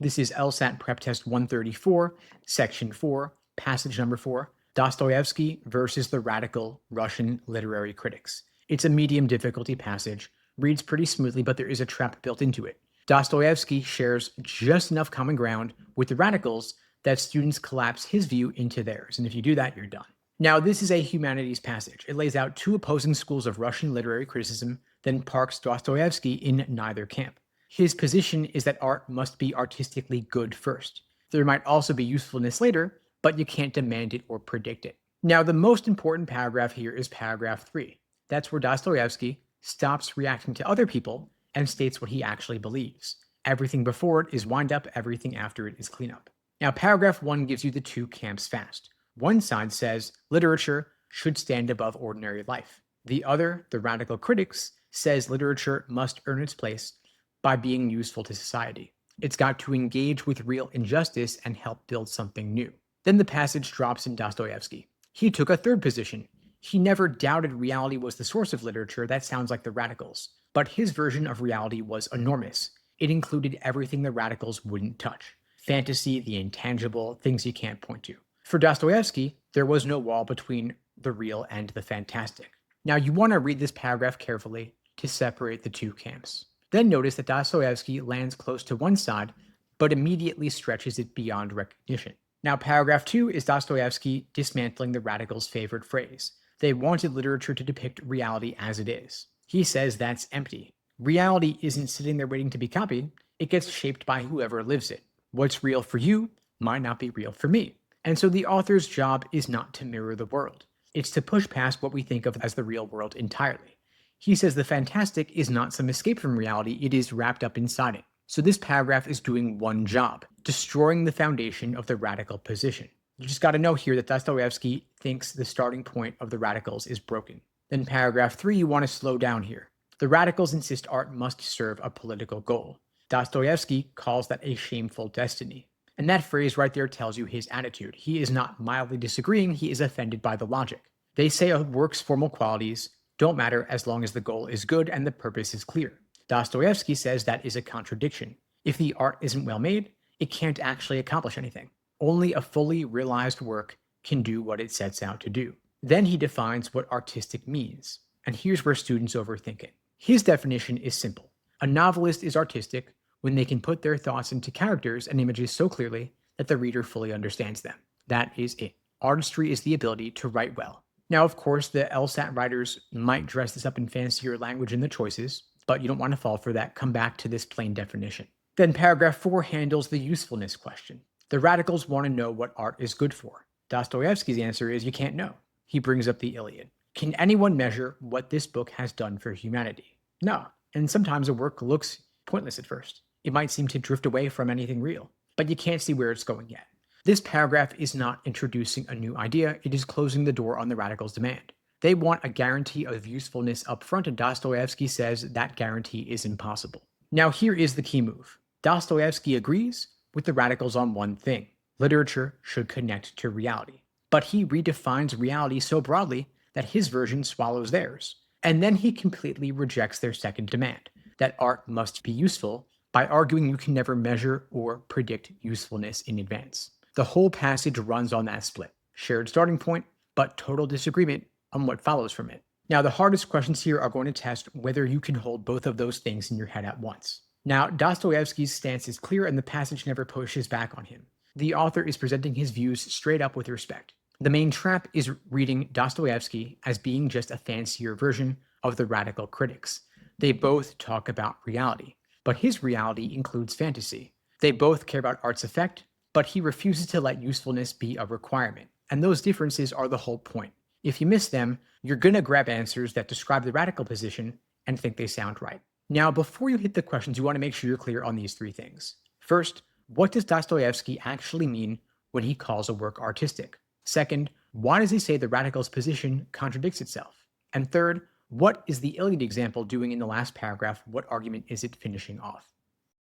This is LSAT PrepTest 134, Section 4, Passage number 4, Dostoyevsky versus the Radical Russian Literary Critics. It's a medium difficulty passage, reads pretty smoothly, but there is a trap built into it. Dostoyevsky shares just enough common ground with the radicals that students collapse his view into theirs, and if you do that, you're done. Now, this is a humanities passage. It lays out two opposing schools of Russian literary criticism, then parks Dostoyevsky in neither camp. His position is that art must be artistically good first. There might also be usefulness later, but you can't demand it or predict it. Now, the most important paragraph here is paragraph 3. That's where Dostoyevsky stops reacting to other people and states what he actually believes. Everything before it is wind up, everything after it is clean up. Now, paragraph 1 gives you the two camps fast. One side says literature should stand above ordinary life. The other, the radical critics, says literature must earn its place by being useful to society. It's got to engage with real injustice and help build something new. Then the passage drops in Dostoyevsky. He took a third position. He never doubted reality was the source of literature. That sounds like the radicals. But his version of reality was enormous. It included everything the radicals wouldn't touch. Fantasy, the intangible, things you can't point to. For Dostoyevsky, there was no wall between the real and the fantastic. Now, you want to read this paragraph carefully to separate the two camps. Then notice that Dostoyevsky lands close to one side, but immediately stretches it beyond recognition. Now, paragraph 2 is Dostoyevsky dismantling the radicals' favorite phrase. They wanted literature to depict reality as it is. He says that's empty. Reality isn't sitting there waiting to be copied. It gets shaped by whoever lives it. What's real for you might not be real for me. And so the author's job is not to mirror the world. It's to push past what we think of as the real world entirely. He says the fantastic is not some escape from reality, it is wrapped up inside it. So this paragraph is doing one job, destroying the foundation of the radical position. You just got to know here that Dostoyevsky thinks the starting point of the radicals is broken. Then paragraph 3, you want to slow down here. The radicals insist art must serve a political goal. Dostoyevsky calls that a shameful destiny. And that phrase right there tells you his attitude. He is not mildly disagreeing, he is offended by the logic. They say a work's formal qualities don't matter as long as the goal is good and the purpose is clear. Dostoyevsky says that is a contradiction. If the art isn't well made, it can't actually accomplish anything. Only a fully realized work can do what it sets out to do. Then he defines what artistic means. And here's where students overthink it. His definition is simple. A novelist is artistic when they can put their thoughts into characters and images so clearly that the reader fully understands them. That is it. Artistry is the ability to write well. Now, of course, the LSAT writers might dress this up in fancier language in the choices, but you don't want to fall for that. Come back to this plain definition. Then paragraph 4 handles the usefulness question. The radicals want to know what art is good for. Dostoyevsky's answer is you can't know. He brings up the Iliad. Can anyone measure what this book has done for humanity? No. And sometimes a work looks pointless at first. It might seem to drift away from anything real, but you can't see where it's going yet. This paragraph is not introducing a new idea, it is closing the door on the radicals' demand. They want a guarantee of usefulness up front, and Dostoyevsky says that guarantee is impossible. Now here is the key move. Dostoyevsky agrees with the radicals on one thing. Literature should connect to reality. But he redefines reality so broadly that his version swallows theirs. And then he completely rejects their second demand, that art must be useful, by arguing you can never measure or predict usefulness in advance. The whole passage runs on that split. Shared starting point, but total disagreement on what follows from it. Now, the hardest questions here are going to test whether you can hold both of those things in your head at once. Now, Dostoyevsky's stance is clear and the passage never pushes back on him. The author is presenting his views straight up with respect. The main trap is reading Dostoyevsky as being just a fancier version of the radical critics. They both talk about reality, but his reality includes fantasy. They both care about art's effect, but he refuses to let usefulness be a requirement. And those differences are the whole point. If you miss them, you're going to grab answers that describe the radical position and think they sound right. Now, before you hit the questions, you want to make sure you're clear on these 3 things. First, what does Dostoyevsky actually mean when he calls a work artistic? Second, why does he say the radical's position contradicts itself? And third, what is the Iliad example doing in the last paragraph? What argument is it finishing off?